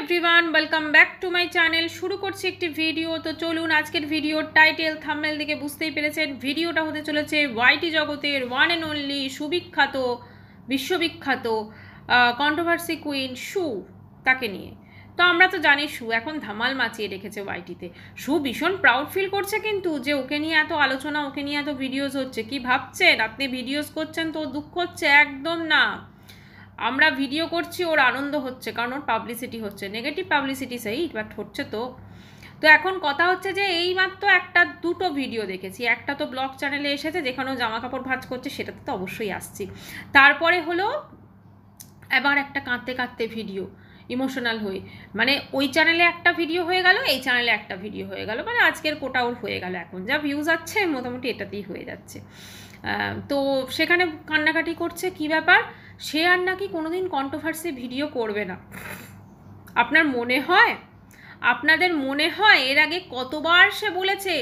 Everyone, welcome back to my channel. শুরু করছি একটি ভিডিও। তো চলুন, আজকের ভিডিওর টাইটেল থাম্বনেল দেখে বুঝতেই পেরেছেন ভিডিওটা হতে চলেছে ওয়াইটি জগতের ওয়ান অ্যান্ড অনলি সুবিখ্যাত বিশ্ববিখ্যাত কন্ট্রোভার্সি কুইন শু, তাকে নিয়ে। তো আমরা তো জানি শু এখন ধামাল মাচিয়ে রেখেছে ওয়াইটিতে। শু ভীষণ প্রাউড ফিল করছে কিন্তু, যে ওকে নিয়ে এত আলোচনা, ওকে নিয়ে এত ভিডিওস হচ্ছে। কি ভাবছেন আপনি ভিডিওস করছেন তো দুঃখ হচ্ছে? একদম না, আমরা ভিডিও করছি, ওর আনন্দ হচ্ছে, কারণ ওর পাবলিসিটি হচ্ছে। নেগেটিভ পাবলিসিটি সেই বাট হচ্ছে। তো এখন কথা হচ্ছে যে এইমাত্র একটা দুটো ভিডিও দেখেছি। একটা তো ব্লগ চ্যানেলে এসেছে যেখানে ও জামা কাপড় ভাঁজ করছে, সেটাতে তো অবশ্যই আসছি। তারপরে হলো এবার একটা কাঁদতে কাঁদতে ভিডিও, ইমোশনাল হয়ে, মানে ওই চ্যানেলে একটা ভিডিও হয়ে গেল, এই চ্যানেলে একটা ভিডিও হয়ে গেল, মানে আজকের কোটা ওর হয়ে গেল। এখন যা ভিউজ আছে মোটামুটি এটাতেই হয়ে যাচ্ছে। তো সেখানে কান্নাকাটি করছে। কি ব্যাপার? সে আর নাকি কোনোদিন কন্ট্রোভার্সি ভিডিও করবে না। আপনার মনে হয়, আপনাদের মনে হয় এর আগে কতবার সে বলেছে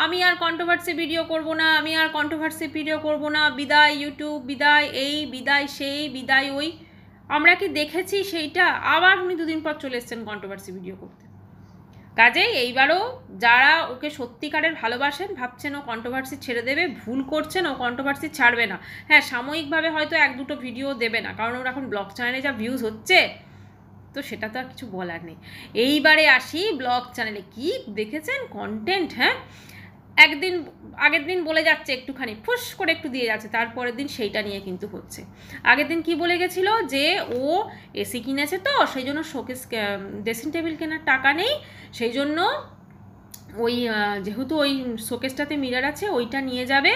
আমি আর কন্ট্রোভার্সি ভিডিও করব না, আমি আর কন্ট্রোভার্সি ভিডিও করব না, বিদায় ইউটিউব, বিদায় এই, বিদায় সেই, বিদায় ওই। আমরা কি দেখেছি সেইটা? আবার উনি দুদিন পর চলে এসছেন কন্ট্রোভার্সি ভিডিও করতে। কাজেই এইবারও যারা ওকে সত্যিকারের ভালোবাসেন ভাবছেন ও কন্ট্রোভার্সি ছেড়ে দেবে, ভুল করছেন। ও কন্ট্রোভার্সি ছাড়বে না। হ্যাঁ, সাময়িকভাবে হয়তো এক দুটো ভিডিও দেবে না, কারণ ওর এখন ব্লগ চ্যানেলে যা ভিউজ হচ্ছে, তো সেটা তো আর কিছু বলার নেই। এইবারে আসি ব্লগ চ্যানেলে। কি দেখেছেন কন্টেন্ট? হ্যাঁ, একদিন আগের দিন বলে যাচ্ছে একটুখানি ফুস করে একটু দিয়ে যাচ্ছে, তারপরের দিন সেইটা নিয়ে কিন্তু হচ্ছে। আগের দিন কি বলে গেছিল যে ও এসি কিনেছে, তো সেই জন্য শোকেস ড্রেসিং টেবিল কেনার টাকা নেই, সেই জন্য ওই যেহেতু ওই শোকেসটাতে মিরর আছে ওইটা নিয়ে যাবে,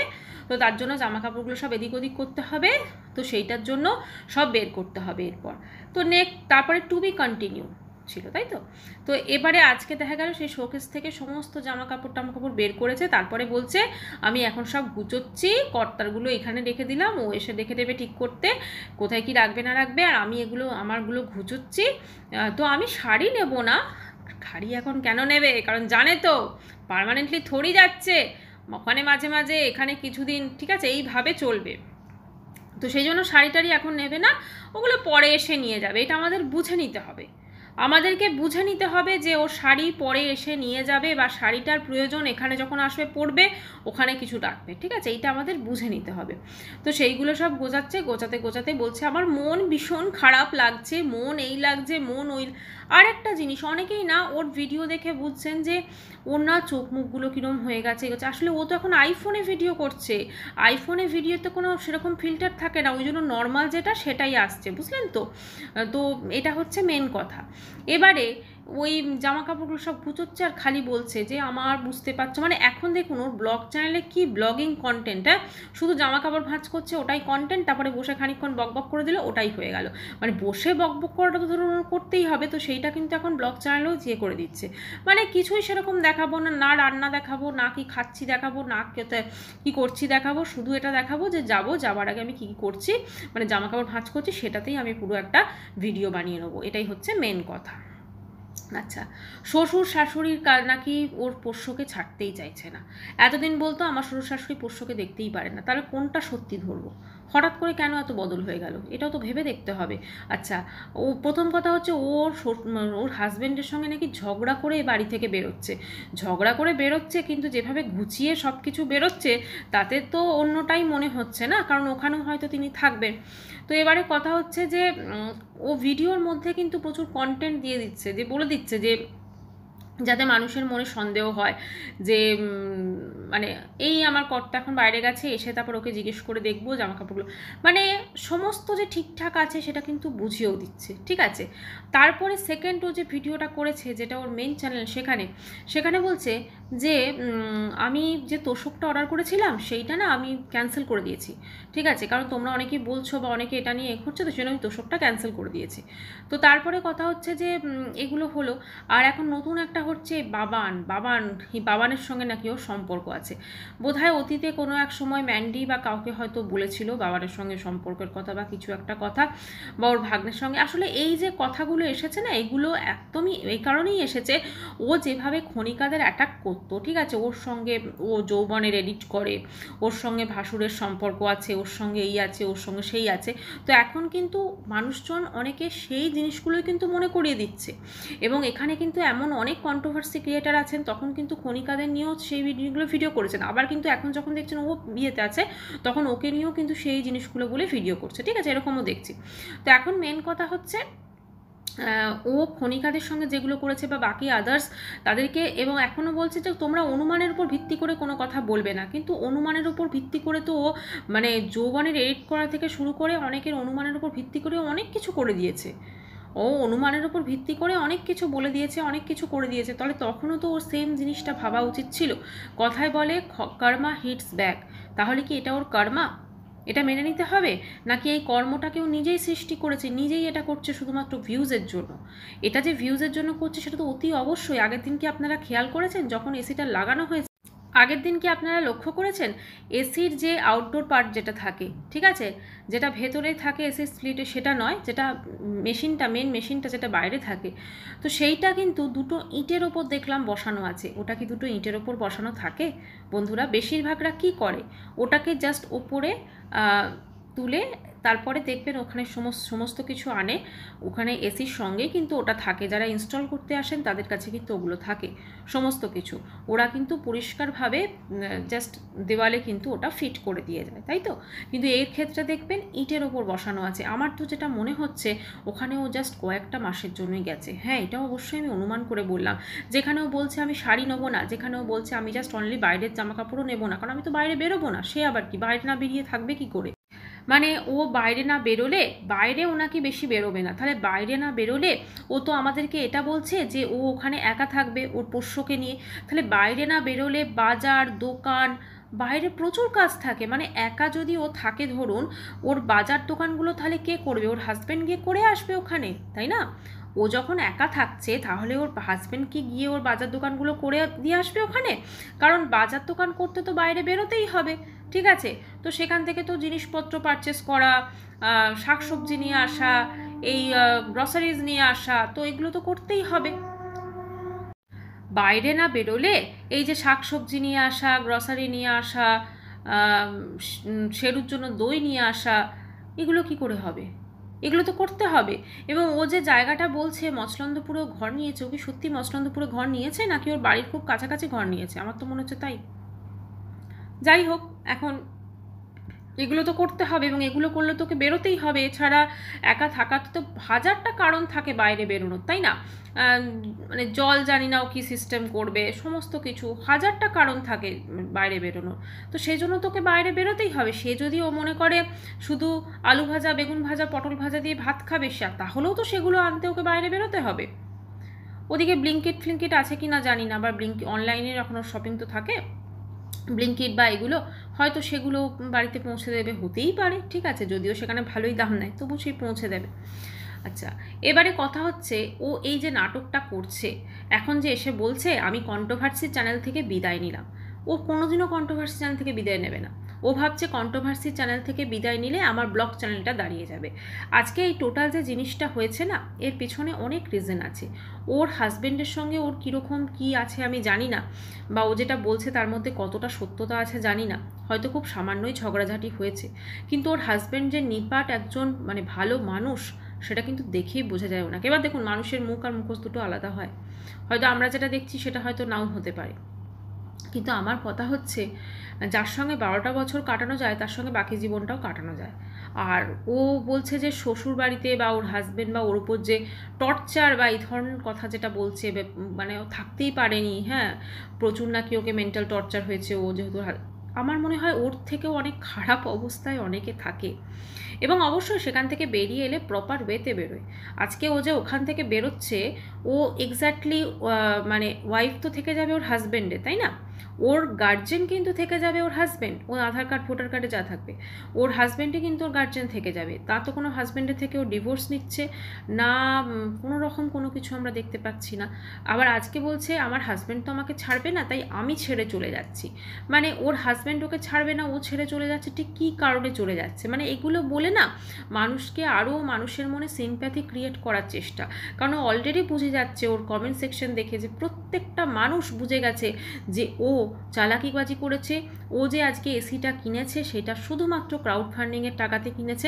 তো তার জন্য জামা কাপড়গুলো সব এদিক ওদিক করতে হবে, তো সেইটার জন্য সব বের করতে হবে এরপর। তো তারপরে টু বি কন্টিনিউ ছিল, তাই তো। তো এবারে আজকে দেখা গেল সেই শোকেস থেকে সমস্ত জামা কাপড় বের করেছে। তারপরে বলছে আমি এখন সব গুছোচ্ছি, কর্তারগুলো এখানে রেখে দিলাম, ও এসে দেখে দেবে ঠিক করতে কোথায় কি রাখবে না রাখবে, আর আমি আমারগুলো গুছোচ্ছি। তো আমি শাড়ি নেব না। শাড়ি এখন কেন নেবে? কারণ জানে তো পার্মানেন্টলি থরি যাচ্ছে, ওখানে মাঝে মাঝে, এখানে কিছুদিন, ঠিক আছে, এইভাবে চলবে। তো সেই জন্য শাড়ি টাড়ি এখন নেবে না, ওগুলো পরে এসে নিয়ে যাবে। এটা আমাদের বুঝে নিতে হবে, আমাদেরকে বুঝে নিতে হবে যে ও শাড়ি পরে এসে নিয়ে যাবে, বা শাড়িটার প্রয়োজন এখানে যখন আসবে পরবে, ওখানে কিছু রাখবে, ঠিক আছে, এইটা আমাদের বুঝে নিতে হবে। তো সেইগুলো সব গোছাচ্ছে, গোছাতে গোছাতে বলছে আমার মন ভীষণ খারাপ লাগছে, মন এই লাগছে, মন ওই। আর একটা জিনিস, অনেকেই না ওর ভিডিও দেখে বুঝছেন যে ওর না চোখ মুখগুলো কীরকম হয়ে গেছে। আসলে ও তো এখন আইফোনে ভিডিও করছে, আইফোনে ভিডিওতে কোনো সেরকম ফিল্টার থাকে না, ওই জন্য নর্মাল যেটা সেটাই আসছে, বুঝলেন তো। তো এটা হচ্ছে মেন কথা। এবারে ওই জামা কাপড়গুলো সব গুছোচ্ছে আর খালি বলছে যে আমার বুঝতে পারছো, মানে এখন দেখুন ওর ব্লগ চ্যানেলে কি ব্লগিং কন্টেন্ট। হ্যাঁ, শুধু জামা কাপড় ভাঁজ করছে ওটাই কন্টেন্ট, তারপরে বসে খানিকক্ষণ বকবক করে দিল ওটাই হয়ে গেল। মানে বসে বকবক করাটা তো ধরুন করতেই হবে, তো সেইটা কিন্তু এখন ব্লগ চ্যানেলেও দিয়ে করে দিচ্ছে। মানে কিছুই সেরকম দেখাবো না, না রান্না দেখাবো, না কি খাচ্ছি দেখাবো, না কি করছি দেখাবো, শুধু এটা দেখাবো যে যাবার আগে আমি কী কী করছি, মানে জামা কাপড় ভাঁজ করছি, সেটাতেই আমি পুরো একটা ভিডিও বানিয়ে নেবো। এটাই হচ্ছে মেন কথা। আচ্ছা, শ্বশুর শাশুড়ির নাকি ওর পোষ্যকে ছাড়তেই চাইছে না। এতদিন বলতো আমার শ্বশুর শাশুড়ি পোষ্যকে দেখতেই পারে না, তাহলে কোনটা সত্যি ধরবো? হঠাৎ করে কেন এত বদল হয়ে গেল, এটাও তো ভেবে দেখতে হবে। আচ্ছা, ও প্রথম কথা হচ্ছে ওর হাজব্যান্ডের সঙ্গে নাকি ঝগড়া করে বাড়ি থেকে বেরোচ্ছে, ঝগড়া করে বেরোচ্ছে, কিন্তু যেভাবে গুছিয়ে সব কিছু বেরোচ্ছে তাতে তো অন্যটাই মনে হচ্ছে না, কারণ ওখানেও হয়তো তিনি থাকবেন। তো এবারে কথা হচ্ছে যে ও ভিডিওর মধ্যে কিন্তু প্রচুর কন্টেন্ট দিয়ে দিচ্ছে, যে বলে দিচ্ছে যে যাতে মানুষের মনে সন্দেহ হয় যে মানে এই আমার কর্তা এখন বাইরে গেছে, এসে তারপর ওকে জিজ্ঞেস করে দেখবো জামা কাপড়গুলো, মানে সমস্ত যে ঠিকঠাক আছে সেটা কিন্তু বুঝিয়েও দিচ্ছে, ঠিক আছে। তারপরে সেকেন্ড ও যে ভিডিওটা করেছে, যেটা ওর মেন চ্যানেল, সেখানে বলছে যে আমি যে তোষকটা অর্ডার করেছিলাম সেইটা না আমি ক্যান্সেল করে দিয়েছি, ঠিক আছে, কারণ তোমরা অনেকেই বলছো বা অনেকে এটা নিয়ে করছো, তো সেজন্য আমি তোষকটা ক্যান্সেল করে দিয়েছি। তো তারপরে কথা হচ্ছে যে এগুলো হলো, আর এখন নতুন একটা হচ্ছে এই বাবানের সঙ্গে নাকি ওর সম্পর্ক আছে। বোধহয় অতীতে কোনো এক সময় ম্যান্ডি বা কাউকে হয়তো বলেছিল বাবানের সঙ্গে সম্পর্কের কথা বা কিছু একটা কথা, বা ওর ভাগ্নের সঙ্গে। আসলে এই যে কথাগুলো এসেছে না, এগুলো একদমই এই কারণেই এসেছে, ও যেভাবে খনিকাদের অ্যাটাক করতো, ঠিক আছে, ওর সঙ্গে ও যৌবনের এডিট করে, ওর সঙ্গে ভাসুরের সম্পর্ক আছে, ওর সঙ্গে এই আছে, ওর সঙ্গে সেই আছে। তো এখন কিন্তু মানুষজন অনেকে সেই জিনিসগুলোই কিন্তু মনে করিয়ে দিচ্ছে, এবং এখানে কিন্তু এমন অনেক কন্ট্রোভার্সি ক্রিয়েটার আছেন, তখন কিন্তু খনিকাদের নিয়েও সেই ভিডিও করেছেন, আবার কিন্তু এখন যখন দেখছেন ও বিয়েতে আছে তখন ওকে নিয়েও কিন্তু সেই জিনিসগুলো বলে ভিডিও করছে, ঠিক আছে, এরকমও দেখছি। তো এখন মেন কথা হচ্ছে ও খনিকাদের সঙ্গে যেগুলো করেছে বা বাকি আদার্স তাদেরকে, এবং এখনও বলছে যে তোমরা অনুমানের উপর ভিত্তি করে কোনো কথা বলবে না, কিন্তু অনুমানের উপর ভিত্তি করে তো ও মানে যৌবনের এডিট করা থেকে শুরু করে অনেকের অনুমানের উপর ভিত্তি করে অনেক কিছু করে দিয়েছে, ও অনুমানের উপর ভিত্তি করে অনেক কিছু বলে দিয়েছে, অনেক কিছু করে দিয়েছে। তাহলে তখনও তো ওর সেম জিনিসটা ভাবা উচিত ছিল। কথায় বলে কর্মা হিটস ব্যাক, তাহলে কি এটা ওর কর্মা, এটা মেনে নিতে হবে, নাকি এই কর্মটাকেও নিজেই সৃষ্টি করেছে, নিজেই এটা করছে শুধুমাত্র ভিউজের জন্য? এটা যে ভিউজের জন্য করছে সেটা তো অতি অবশ্যই। আগের দিন কি আপনারা খেয়াল করেছেন যখন এসিটা লাগানো হয়েছে, আগের দিন কি আপনারা লক্ষ্য করেছেন এসির যে আউটডোর পার্ট যেটা থাকে, ঠিক আছে, যেটা ভেতরেই থাকে এসির স্প্লিটে, সেটা নয়, যেটা মেন মেশিনটা যেটা বাইরে থাকে, তো সেইটা কিন্তু দুটো ইটের ওপর দেখলাম বসানো আছে। ওটা কি দুটো ইটের ওপর বসানো থাকে বন্ধুরা? বেশিরভাগরা কি করে, ওটাকে জাস্ট ওপরে তুলে তারপরে দেখবেন ওখানে সমস্ত কিছু আনে, ওখানে এসির সঙ্গেই কিন্তু ওটা থাকে, যারা ইনস্টল করতে আসেন তাদের কাছে কিন্তু ওগুলো থাকে সমস্ত কিছু, ওরা কিন্তু পরিষ্কারভাবে জাস্ট দেওয়ালে কিন্তু ওটা ফিট করে দিয়ে যায়, তাই তো? কিন্তু এর ক্ষেত্রে দেখবেন ইটের ওপর বসানো আছে। আমার তো যেটা মনে হচ্ছে ওখানে ও জাস্ট কয়েকটা মাসের জন্যই গেছে। হ্যাঁ, এটা অবশ্যই আমি অনুমান করে বললাম। যেখানেও বলছে আমি শাড়ি নেবো না, যেখানেও বলছে আমি জাস্ট অনলি বাইরের জামা কাপড়ও নেবো না, কারণ আমি তো বাইরে বেরোবো না, সে আবার কি বাইরে না বেরিয়ে থাকবে কি করে? মানে ও বাইরে না বেরোলে, বাইরে ও নাকি বেশি বেরোবে না, তাহলে বাইরে না বেরোলে ও তো আমাদেরকে এটা বলছে যে ও ওখানে একা থাকবে ওর পোষ্যকে নিয়ে, তাহলে বাইরে না বেরোলে বাজার দোকান, বাইরে প্রচুর কাজ থাকে, মানে একা যদি ও থাকে ধরুন, ওর বাজার দোকানগুলো তাহলে কে করবে? ওর হাজব্যান্ড গিয়ে করে আসবে ওখানে, তাই না? ও যখন একা থাকছে তাহলে ওর হাজব্যান্ড কি গিয়ে ওর বাজার দোকানগুলো করে দিয়ে আসবে ওখানে? কারণ বাজার দোকান করতে তো বাইরে বেরোতেই হবে, ঠিক আছে? তো সেখান থেকে তো জিনিসপত্র পারচেস করা, শাকসবজি নিয়ে আসা, এই গ্রসারিজ নিয়ে আসা, তো এগুলো তো করতেই হবে। বাইরে না বেরোলে এই যে শাকসবজি নিয়ে আসা, গ্রসারি নিয়ে আসা, শেরুর জন্য দই নিয়ে আসা, এগুলো কি করে হবে? এগুলো তো করতে হবে। এবং ও যে জায়গাটা বলছে মচলন্দপুরে ঘর নিয়েছে, ও কি সত্যি মচলন্দপুরে ঘর নিয়েছে নাকি ওর বাড়ির খুব কাছাকাছি ঘর নিয়েছে? আমার তো মনে হচ্ছে তাই। যাই হোক, এখন এগুলো তো করতে হবে, এবং এগুলো করলে তোকে বেরোতেই হবে, এছাড়া একা থাকাতে তো হাজারটা কারণ থাকে বাইরে বেরোনোর, তাই না? মানে জল জানি না ও কী সিস্টেম করবে, সমস্ত কিছু হাজারটা কারণ থাকে বাইরে বেরোনোর, তো সেই জন্য তোকে বাইরে বেরোতেই হবে। সে যদি ও মনে করে শুধু আলু ভাজা বেগুন ভাজা পটল ভাজা দিয়ে ভাত খাবে, তাহলেও তো সেগুলো আনতে ওকে বাইরে বেরোতে হবে। ওদিকে ব্লিঙ্কিট আছে কি না জানি না, আবার অনলাইনের এখনও শপিং তো থাকে, ব্লিঙ্কিট বা এগুলো হয়তো সেগুলো বাড়িতে পৌঁছে দেবে, হতেই পারে, ঠিক আছে, যদিও সেখানে ভালোই দাম নেয় তবু সেই পৌঁছে দেবে। আচ্ছা, এবারে কথা হচ্ছে ও এই যে নাটকটা করছে, এখন যে এসে বলছে আমি কন্ট্রোভার্সি চ্যানেল থেকে বিদায় নিলাম, ও কোনোদিনও কন্ট্রোভার্সি চ্যানেল থেকে বিদায় নেবে না। ও ভাবছে কন্ট্রোভার্সি চ্যানেল থেকে বিদায় নিলে আমার ব্লগ চ্যানেলটা দাঁড়িয়ে যাবে। আজকে এই টোটাল যে জিনিসটা হয়েছে না, এর পিছনে অনেক রিজন আছে। ওর হাজব্যান্ডের সঙ্গে ওর কীরকম কী আছে আমি জানি না, বা ও যেটা বলছে তার মধ্যে কতটা সত্যতা আছে জানি না, হয়তো খুব সামান্যই ঝগড়াঝাটি হয়েছে, কিন্তু ওর হাজব্যান্ড যে নিপাট একজন মানে ভালো মানুষ সেটা কিন্তু দেখেই বোঝা যায় ওনাকে। এবার দেখুন, মানুষের মুখ আর মুখোশ দুটো আলাদা হয়, হয়তো আমরা যেটা দেখছি সেটা হয়তো নাও হতে পারে, কিন্তু আমার কথা হচ্ছে যার সঙ্গে 12টা বছর কাটানো যায় তার সঙ্গে বাকি জীবনটাও কাটানো যায়। আর ও বলছে যে শ্বশুর বাড়িতে বা ওর হাজব্যান্ড বা ওর উপর যে টর্চার বা এই ধরনের কথা যেটা বলছে, মানে ও থাকতেই পারেনি, হ্যাঁ, প্রচুর নাকি ওকে মেন্টাল টর্চার হয়েছে, ও যেহেতু, আমার মনে হয় ওর থেকেও অনেক খারাপ অবস্থায় অনেকে থাকে। এবং অবশ্যই সেখান থেকে বেরিয়ে এলে প্রপার ওয়েতে বেরোয়। আজকে ও যে ওখান থেকে বেরোচ্ছে, ও এক্স্যাক্টলি মানে ওয়াইফ তো থেকে যাবে ওর হাজব্যান্ডে, তাই না? ওর গার্জেন কিন্তু থেকে যাবে ওর হাজব্যান্ড, ওর আধার কার্ড ভোটার কার্ডে যা থাকবে ওর হাজব্যান্ডে কিন্তু ওর গার্জেন থেকে যাবে। তা তো কোনো হাজব্যান্ডের থেকে ও ডিভোর্স নিচ্ছে না, কোনো রকম কোনো কিছু আমরা দেখতে পাচ্ছি না। আবার আজকে বলছে আমার হাজব্যান্ড তো আমাকে ছাড়বে না, তাই আমি ছেড়ে চলে যাচ্ছি। মানে ওর হাজব্যান্ড ওকে ছাড়বে না, ও ছেড়ে চলে যাচ্ছে, ঠিক কী কারণে চলে যাচ্ছে? মানে এগুলো বলে না মানুষকে আরও মানুষের মনে সিম্প্যাথি ক্রিয়েট করার চেষ্টা। কারণ অলরেডি বুঝে যাচ্ছে ওর কমেন্ট সেকশন দেখে যে প্রত্যেকটা মানুষ বুঝে গেছে যে ও চালাকিবাজি করেছে। ও যে আজকে এসিটা কিনেছে সেটা শুধুমাত্র ক্রাউড ফান্ডিংয়ের টাকাতে কিনেছে,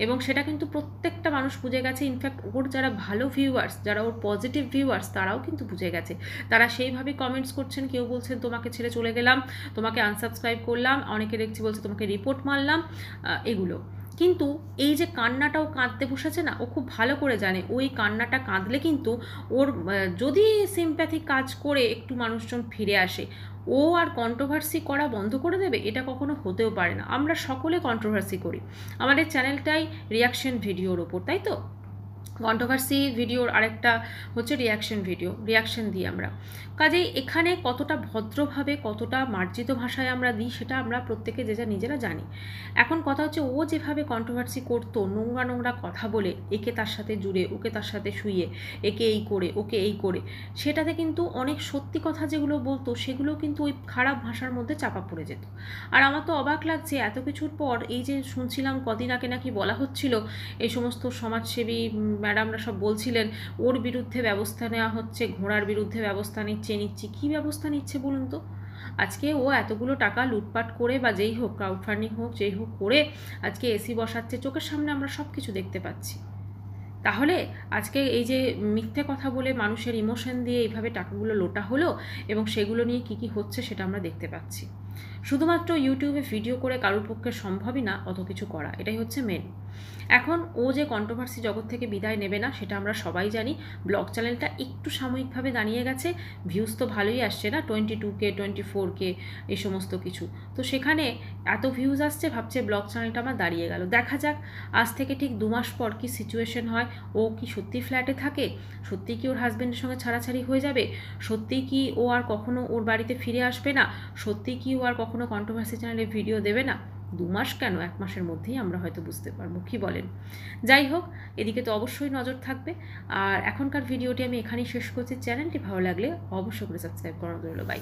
এবং সেটা কিন্তু প্রত্যেকটা মানুষ বুঝে গেছে। ইনফ্যাক্ট ওর যারা ভালো ভিউয়ার্স, যারা ওর পজিটিভ ভিউয়ার্স, তারাও কিন্তু বুঝে গেছে। তারা সেইভাবে কমেন্টস করছেন, কেউ বলছেন তোমাকে ছেড়ে চলে গেলাম, তোমাকে আনসাবস্ক্রাইব করলাম, অনেকে দেখছি বলছে তোমাকে রিপোর্ট মারলাম, এগুলো। কিন্তু এই যে কান্নাটাও কাঁদতে বসেছে না, ও খুব ভালো করে জানে ওই কান্নাটা কাঁদলে কিন্তু ওর যদি সিম্প্যাথি কাজ করে একটু মানুষজন ফিরে আসে, ও আর কন্ট্রোভার্সি করা বন্ধ করে দেবে, এটা কখনো হতেও পারে না। আমরা সকলে কন্ট্রোভার্সি করি, আমাদের চ্যানেলটাই রিয়াকশন ভিডিওর ওপর, তাই তো? কন্ট্রোভার্সি ভিডিওর আরেকটা হচ্ছে রিয়াকশন দিই আমরা। কাজেই এখানে কতটা ভদ্রভাবে, কতটা মার্জিত ভাষায় আমরা দিই সেটা আমরা প্রত্যেকে যে যা নিজেরা জানি। এখন কথা হচ্ছে ও যেভাবে কন্ট্রোভার্সি করতো, নোংরা নোংরা কথা বলে, একে তার সাথে জুড়ে, ওকে তার সাথে শুইয়ে, একে এই করে, ওকে এই করে, সেটাতে কিন্তু অনেক সত্যি কথা যেগুলো বলতো সেগুলো কিন্তু ওই খারাপ ভাষার মধ্যে চাপা পড়ে যেত। আর আমার তো অবাক লাগছে এত কিছুর পর, এই যে শুনছিলাম কদিন আগে নাকি বলা হচ্ছিল এই সমস্ত সমাজসেবী ম্যাডামরা সব বলছিলেন ওর বিরুদ্ধে ব্যবস্থা নেওয়া হচ্ছে, ঘোড়ার বিরুদ্ধে ব্যবস্থা নিচ্ছি। কী ব্যবস্থা নিচ্ছে বলুন তো? আজকে ও এতগুলো টাকা লুটপাট করে বা যেই হোক, ক্রাউড ফান্ডিং হোক, যেই হোক করে আজকে এসি বসাচ্ছে, চোখের সামনে আমরা সব কিছু দেখতে পাচ্ছি। তাহলে আজকে এই যে মিথ্যে কথা বলে মানুষের ইমোশন দিয়ে এইভাবে টাকাগুলো লোটা হলো, এবং সেগুলো নিয়ে কী কী হচ্ছে সেটা আমরা দেখতে পাচ্ছি। শুধুমাত্র ইউটিউবে ভিডিও করে কারোর পক্ষে সম্ভবই না অত কিছু করা, এটাই হচ্ছে মেন। এখন ও যে কন্ট্রোভার্সি জগৎ থেকে বিদায় নেবে না সেটা আমরা সবাই জানি। ব্লগ চ্যানেলটা একটু সাময়িকভাবে দাঁড়িয়ে গেছে, ভিউজ তো ভালোই আসছে না, 22K 24K এই সমস্ত কিছু, তো সেখানে এত ভিউজ আসছে, ভাবছে ব্লগ চ্যানেলটা আমার দাঁড়িয়ে গেল। দেখা যাক আজ থেকে ঠিক 2 মাস পর কী সিচুয়েশন হয়। ও কি সত্যি ফ্ল্যাটে থাকে? সত্যি কি ওর হাজব্যান্ডের সঙ্গে ছাড়াছাড়ি হয়ে যাবে? সত্যি কি ও আর কখনো ওর বাড়িতে ফিরে আসবে না? সত্যি কি ও আর কখনো কন্ট্রোভার্সি চ্যানেলে ভিডিও দেবে না? 2 মাস কেন, 1 মাসের মধ্যেই আমরা হয়তো বুঝতে পারবো, কি বলেন? যাই হোক, এদিকে তো অবশ্যই নজর থাকবে। আর এখনকার ভিডিওটি আমি এখানেই শেষ করছি। চ্যানেলটি ভালো লাগলে অবশ্যই করে সাবস্ক্রাইব করানো রইল। বাই।